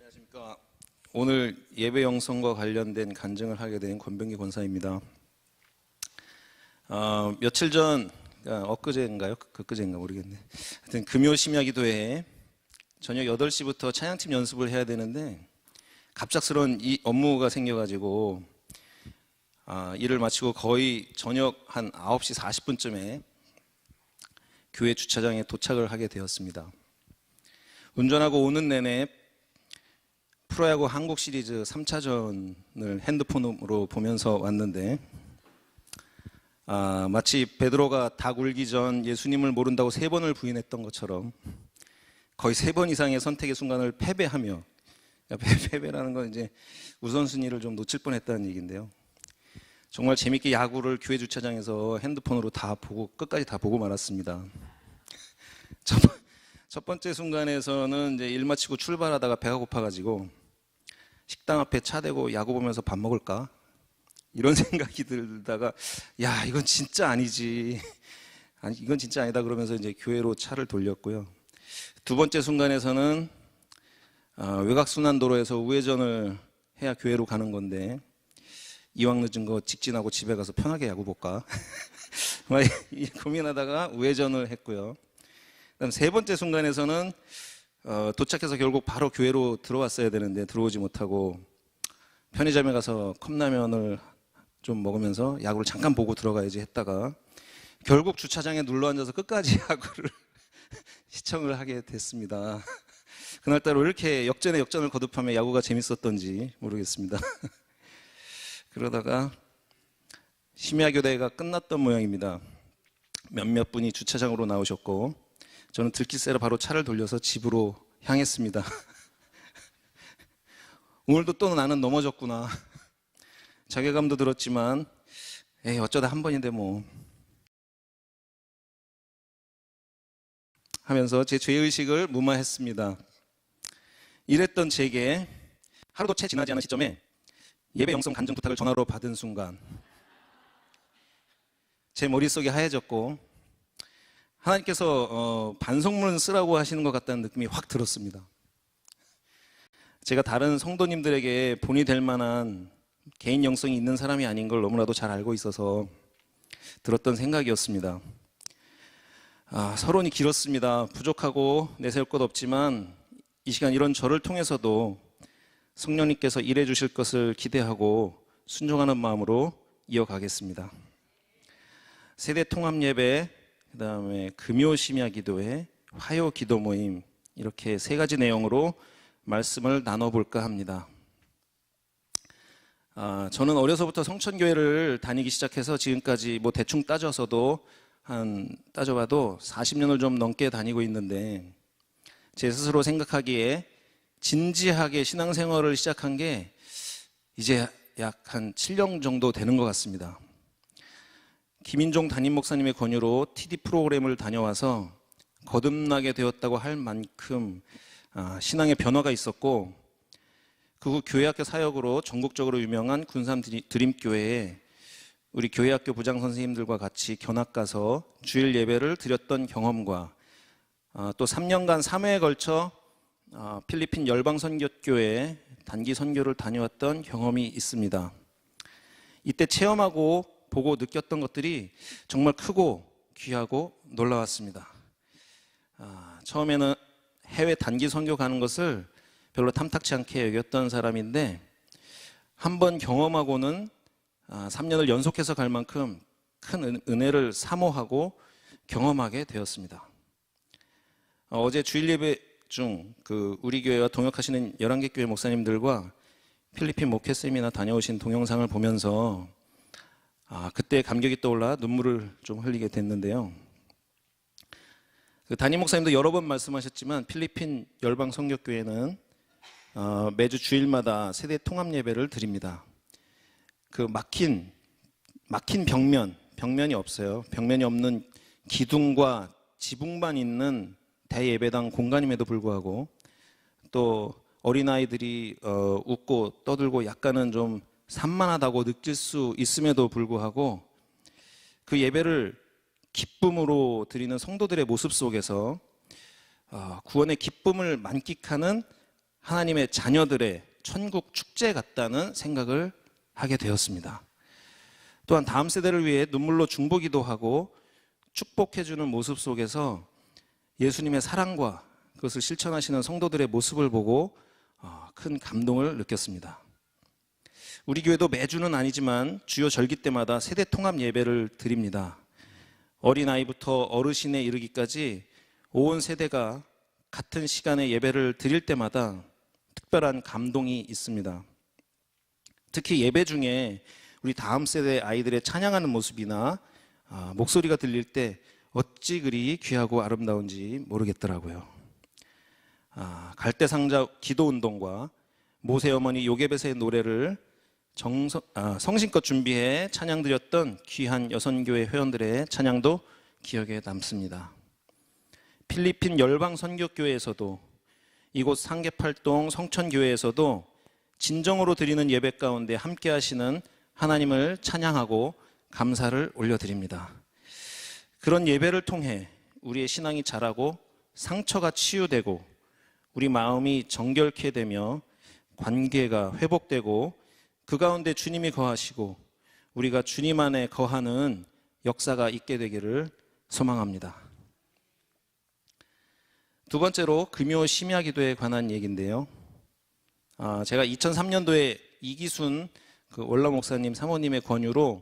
안녕하십니까. 오늘 예배 영성과 관련된 간증을 하게 된 권병기 권사입니다. 며칠 전, 엊그제인가요? 그제인가 모르겠네. 하여튼 금요 심야 기도회에 저녁 8시부터 찬양팀 연습을 해야 되는데 갑작스러운 이 업무가 생겨가지고 일을 마치고 거의 저녁 한 9시 40분쯤에 교회 주차장에 도착을 하게 되었습니다. 운전하고 오는 내내 프로야구 한국 시리즈 3차전을 핸드폰으로 보면서 왔는데 마치 베드로가 닭 울기 전 예수님을 모른다고 3번을 부인했던 것처럼 거의 3번 이상의 선택의 순간을 패배하며, 패배라는 건 이제 우선순위를 좀 놓칠 뻔했다는 얘기인데요. 정말 재밌게 야구를 교회 주차장에서 핸드폰으로 다 보고 끝까지 다 보고 말았습니다. 첫 번째 순간에서는 이제 일 마치고 출발하다가 배가 고파가지고 식당 앞에 차 대고 야구 보면서 밥 먹을까? 이런 생각이 들다가 이건 진짜 아니지. 이건 진짜 아니다 그러면서 이제 교회로 차를 돌렸고요. 두 번째 순간에서는 외곽순환도로에서 우회전을 해야 교회로 가는 건데 이왕 늦은 거 직진하고 집에 가서 편하게 야구 볼까? 고민하다가 우회전을 했고요. 그다음 세 번째 순간에서는 도착해서 결국 바로 교회로 들어왔어야 되는데 들어오지 못하고 편의점에 가서 컵라면을 좀 먹으면서 야구를 잠깐 보고 들어가야지 했다가 결국 주차장에 눌러 앉아서 끝까지 야구를 시청을 하게 됐습니다. 그날따라 왜 이렇게 역전에 역전을 거듭하며 야구가 재밌었던지 모르겠습니다. 그러다가 심야교대가 끝났던 모양입니다. 몇몇 분이 주차장으로 나오셨고 저는 들기세로 바로 차를 돌려서 집으로 향했습니다. 오늘도 또 나는 넘어졌구나. 자괴감도 들었지만 어쩌다 한 번인데 뭐 하면서 제 죄의식을 무마했습니다. 이랬던 제게 하루도 채 지나지 않은 시점에 예배 영성 간증 부탁을 전화로 받은 순간 제 머릿속이 하얘졌고 하나님께서 반성문을 쓰라고 하시는 것 같다는 느낌이 확 들었습니다. 제가 다른 성도님들에게 본이 될 만한 개인 영성이 있는 사람이 아닌 걸 너무나도 잘 알고 있어서 들었던 생각이었습니다. 서론이 길었습니다. 부족하고 내세울 것 없지만 이 시간 이런 저를 통해서도 성령님께서 일해 주실 것을 기대하고 순종하는 마음으로 이어가겠습니다. 세대 통합 예배, 그 다음에 금요 심야 기도회, 화요 기도 모임, 이렇게 3가지 내용으로 말씀을 나눠볼까 합니다. 저는 어려서부터 성천교회를 다니기 시작해서 지금까지 뭐 대충 따져봐도 40년을 좀 넘게 다니고 있는데 제 스스로 생각하기에 진지하게 신앙생활을 시작한 게 이제 약 한 7년 정도 되는 것 같습니다. 김인종 담임 목사님의 권유로 TD 프로그램을 다녀와서 거듭나게 되었다고 할 만큼 신앙의 변화가 있었고 그 후 교회학교 사역으로 전국적으로 유명한 군산 드림교회에 우리 교회학교 부장 선생님들과 같이 견학 가서 주일 예배를 드렸던 경험과 또 3년간 3회에 걸쳐 필리핀 열방선교교회에 단기 선교를 다녀왔던 경험이 있습니다. 이때 체험하고 보고 느꼈던 것들이 정말 크고 귀하고 놀라웠습니다. 처음에는 해외 단기 선교 가는 것을 별로 탐탁치 않게 여겼던 사람인데 한번 경험하고는 3년을 연속해서 갈 만큼 큰 은혜를 사모하고 경험하게 되었습니다. 어제 주일 예배 중 우리 교회와 동역하시는 11개 교회 목사님들과 필리핀 목회 세미나 다녀오신 동영상을 보면서 그때 감격이 떠올라 눈물을 좀 흘리게 됐는데요. 담임 목사님도 여러 번 말씀하셨지만 필리핀 열방 선교교회는 매주 주일마다 세대 통합 예배를 드립니다. 막힌 벽면이 없어요. 벽면이 없는 기둥과 지붕만 있는 대예배당 공간임에도 불구하고 또 어린아이들이 웃고 떠들고 약간은 좀 산만하다고 느낄 수 있음에도 불구하고 그 예배를 기쁨으로 드리는 성도들의 모습 속에서 구원의 기쁨을 만끽하는 하나님의 자녀들의 천국 축제 같다는 생각을 하게 되었습니다. 또한 다음 세대를 위해 눈물로 중보기도 하고 축복해주는 모습 속에서 예수님의 사랑과 그것을 실천하시는 성도들의 모습을 보고 큰 감동을 느꼈습니다. 우리 교회도 매주는 아니지만 주요 절기 때마다 세대 통합 예배를 드립니다. 어린아이부터 어르신에 이르기까지 온 세대가 같은 시간에 예배를 드릴 때마다 특별한 감동이 있습니다. 특히 예배 중에 우리 다음 세대 아이들의 찬양하는 모습이나 목소리가 들릴 때 어찌 그리 귀하고 아름다운지 모르겠더라고요. 갈대상자 기도운동과 모세 어머니 요게벳의 노래를 성심껏 준비해 찬양드렸던 귀한 여선교회 회원들의 찬양도 기억에 남습니다. 필리핀 열방선교교회에서도 이곳 상계팔동 성천교회에서도 진정으로 드리는 예배 가운데 함께 하시는 하나님을 찬양하고 감사를 올려드립니다. 그런 예배를 통해 우리의 신앙이 자라고 상처가 치유되고 우리 마음이 정결케 되며 관계가 회복되고 그 가운데 주님이 거하시고 우리가 주님 안에 거하는 역사가 있게 되기를 소망합니다. 두 번째로 금요 심야 기도에 관한 얘기인데요. 제가 2003년도에 이기순 원로 목사님 사모님의 권유로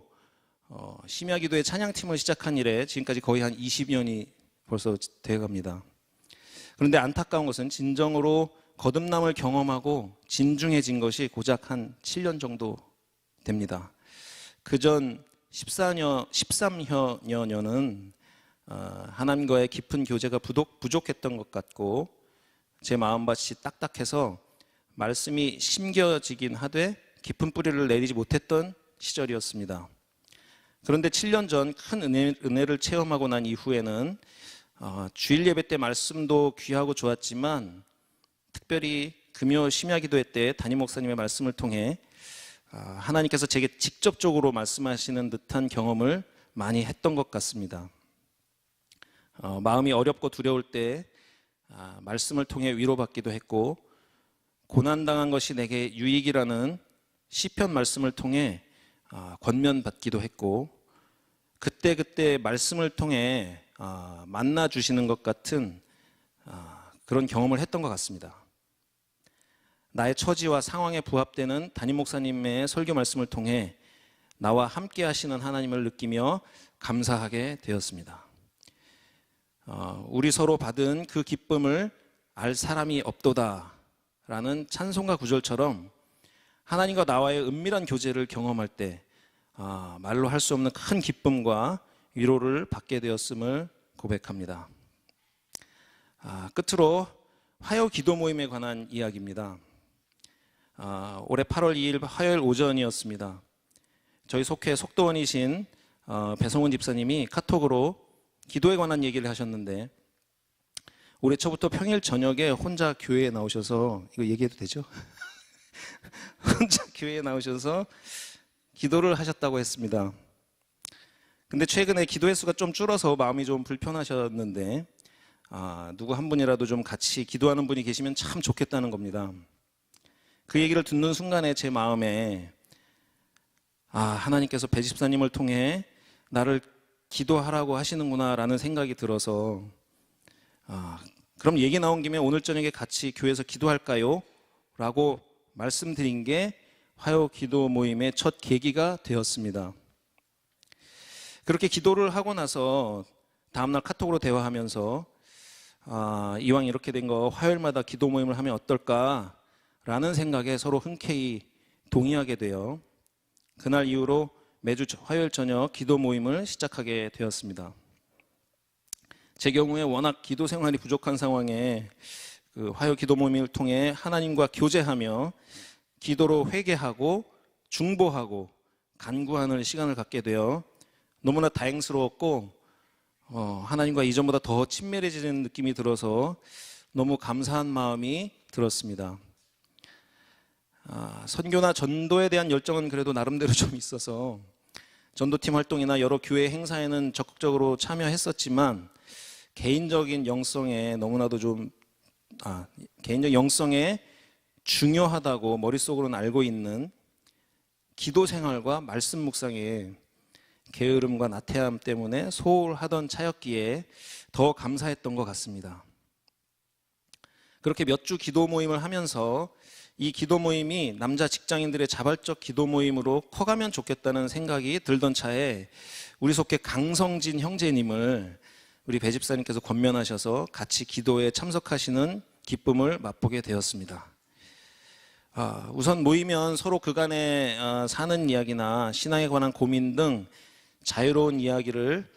심야 기도의 찬양팀을 시작한 이래 지금까지 거의 한 20년이 벌써 되어갑니다. 그런데 안타까운 것은 진정으로 거듭남을 경험하고 진중해진 것이 고작 한 7년 정도 됩니다. 그전 13여 년은 하나님과의 깊은 교제가 부족했던 것 같고 제 마음밭이 딱딱해서 말씀이 심겨지긴 하되 깊은 뿌리를 내리지 못했던 시절이었습니다. 그런데 7년 전 큰 은혜를 체험하고 난 이후에는 주일 예배 때 말씀도 귀하고 좋았지만 특별히 금요 심야 기도회 때 담임 목사님의 말씀을 통해 하나님께서 제게 직접적으로 말씀하시는 듯한 경험을 많이 했던 것 같습니다. 마음이 어렵고 두려울 때 말씀을 통해 위로받기도 했고 고난당한 것이 내게 유익이라는 시편 말씀을 통해 권면받기도 했고 그때 말씀을 통해 만나 주시는 것 같은 그런 경험을 했던 것 같습니다. 나의 처지와 상황에 부합되는 담임 목사님의 설교 말씀을 통해 나와 함께 하시는 하나님을 느끼며 감사하게 되었습니다. 우리 서로 받은 그 기쁨을 알 사람이 없도다 라는 찬송가 구절처럼 하나님과 나와의 은밀한 교제를 경험할 때 말로 할 수 없는 큰 기쁨과 위로를 받게 되었음을 고백합니다. 끝으로 화요 기도 모임에 관한 이야기입니다. 올해 8월 2일 화요일 오전이었습니다. 저희 속회 속도원이신 배성훈 집사님이 카톡으로 기도에 관한 얘기를 하셨는데 올해 초부터 평일 저녁에 혼자 교회에 나오셔서 이거 얘기해도 되죠? 혼자 교회에 나오셔서 기도를 하셨다고 했습니다. 근데 최근에 기도 횟수가 좀 줄어서 마음이 좀 불편하셨는데 누구 한 분이라도 좀 같이 기도하는 분이 계시면 참 좋겠다는 겁니다. 그 얘기를 듣는 순간에 제 마음에 하나님께서 배 집사님을 통해 나를 기도하라고 하시는구나 라는 생각이 들어서 그럼 얘기 나온 김에 오늘 저녁에 같이 교회에서 기도할까요? 라고 말씀드린 게 화요 기도 모임의 첫 계기가 되었습니다. 그렇게 기도를 하고 나서 다음날 카톡으로 대화하면서 이왕 이렇게 된 거 화요일마다 기도 모임을 하면 어떨까 라는 생각에 서로 흔쾌히 동의하게 되어 그날 이후로 매주 화요일 저녁 기도 모임을 시작하게 되었습니다. 제 경우에 워낙 기도 생활이 부족한 상황에 그 화요 기도 모임을 통해 하나님과 교제하며 기도로 회개하고 중보하고 간구하는 시간을 갖게 되어 너무나 다행스러웠고 하나님과 이전보다 더 친밀해지는 느낌이 들어서 너무 감사한 마음이 들었습니다. 선교나 전도에 대한 열정은 그래도 나름대로 좀 있어서 전도팀 활동이나 여러 교회 행사에는 적극적으로 참여했었지만 개인적인 영성에 중요하다고 머릿속으로는 알고 있는 기도 생활과 말씀 묵상에 게으름과 나태함 때문에 소홀하던 차였기에 더 감사했던 것 같습니다. 그렇게 몇 주 기도 모임을 하면서 이 기도 모임이 남자 직장인들의 자발적 기도 모임으로 커가면 좋겠다는 생각이 들던 차에 우리 속해 강성진 형제님을 우리 배 집사님께서 권면하셔서 같이 기도에 참석하시는 기쁨을 맛보게 되었습니다. 우선 모이면 서로 그간에 사는 이야기나 신앙에 관한 고민 등 자유로운 이야기를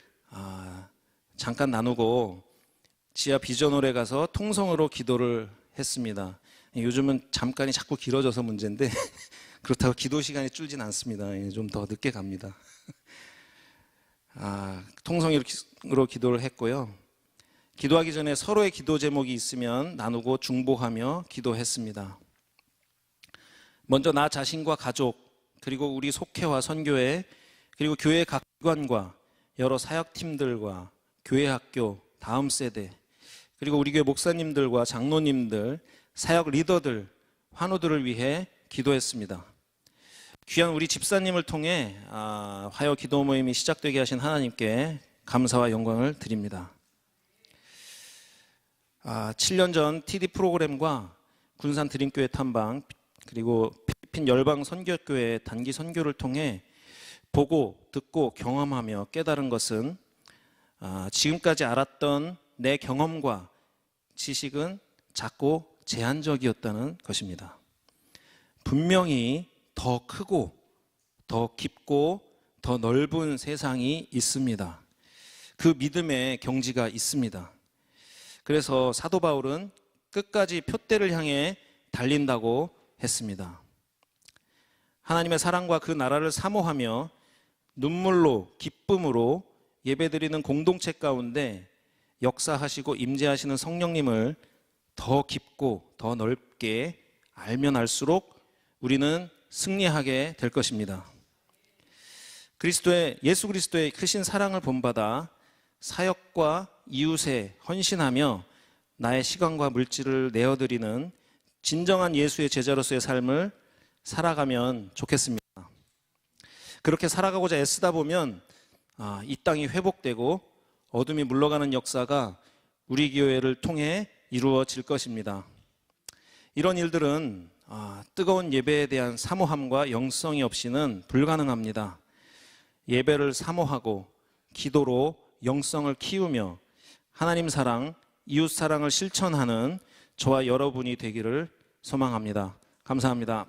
잠깐 나누고 지하 비전홀에 가서 통성으로 기도를 했습니다. 요즘은 잠깐이 자꾸 길어져서 문제인데 그렇다고 기도 시간이 줄진 않습니다. 좀 더 늦게 갑니다. 통성으로 기도를 했고요. 기도하기 전에 서로의 기도 제목이 있으면 나누고 중보하며 기도했습니다. 먼저 나 자신과 가족, 그리고 우리 속회와 선교회, 그리고 교회 각 기관과 여러 사역팀들과 교회 학교, 다음 세대, 그리고 우리 교회 목사님들과 장로님들, 사역 리더들, 환우들을 위해 기도했습니다. 귀한 우리 집사님을 통해 화요 기도 모임이 시작되게 하신 하나님께 감사와 영광을 드립니다. 7년 전 TD 프로그램과 군산 드림교회 탐방, 그리고 필리핀 열방 선교교회 단기 선교를 통해 보고 듣고 경험하며 깨달은 것은 지금까지 알았던 내 경험과 지식은 작고 제한적이었다는 것입니다. 분명히 더 크고 더 깊고 더 넓은 세상이 있습니다. 그 믿음의 경지가 있습니다. 그래서 사도 바울은 끝까지 표대를 향해 달린다고 했습니다. 하나님의 사랑과 그 나라를 사모하며 눈물로 기쁨으로 예배드리는 공동체 가운데 역사하시고 임재하시는 성령님을 더 깊고 더 넓게 알면 알수록 우리는 승리하게 될 것입니다. 예수 그리스도의 크신 사랑을 본받아 사역과 이웃에 헌신하며 나의 시간과 물질을 내어드리는 진정한 예수의 제자로서의 삶을 살아가면 좋겠습니다. 그렇게 살아가고자 애쓰다 보면 이 땅이 회복되고 어둠이 물러가는 역사가 우리 교회를 통해 이루어질 것입니다. 이런 일들은 뜨거운 예배에 대한 사모함과 영성이 없이는 불가능합니다. 예배를 사모하고 기도로 영성을 키우며 하나님 사랑, 이웃 사랑을 실천하는 저와 여러분이 되기를 소망합니다. 감사합니다.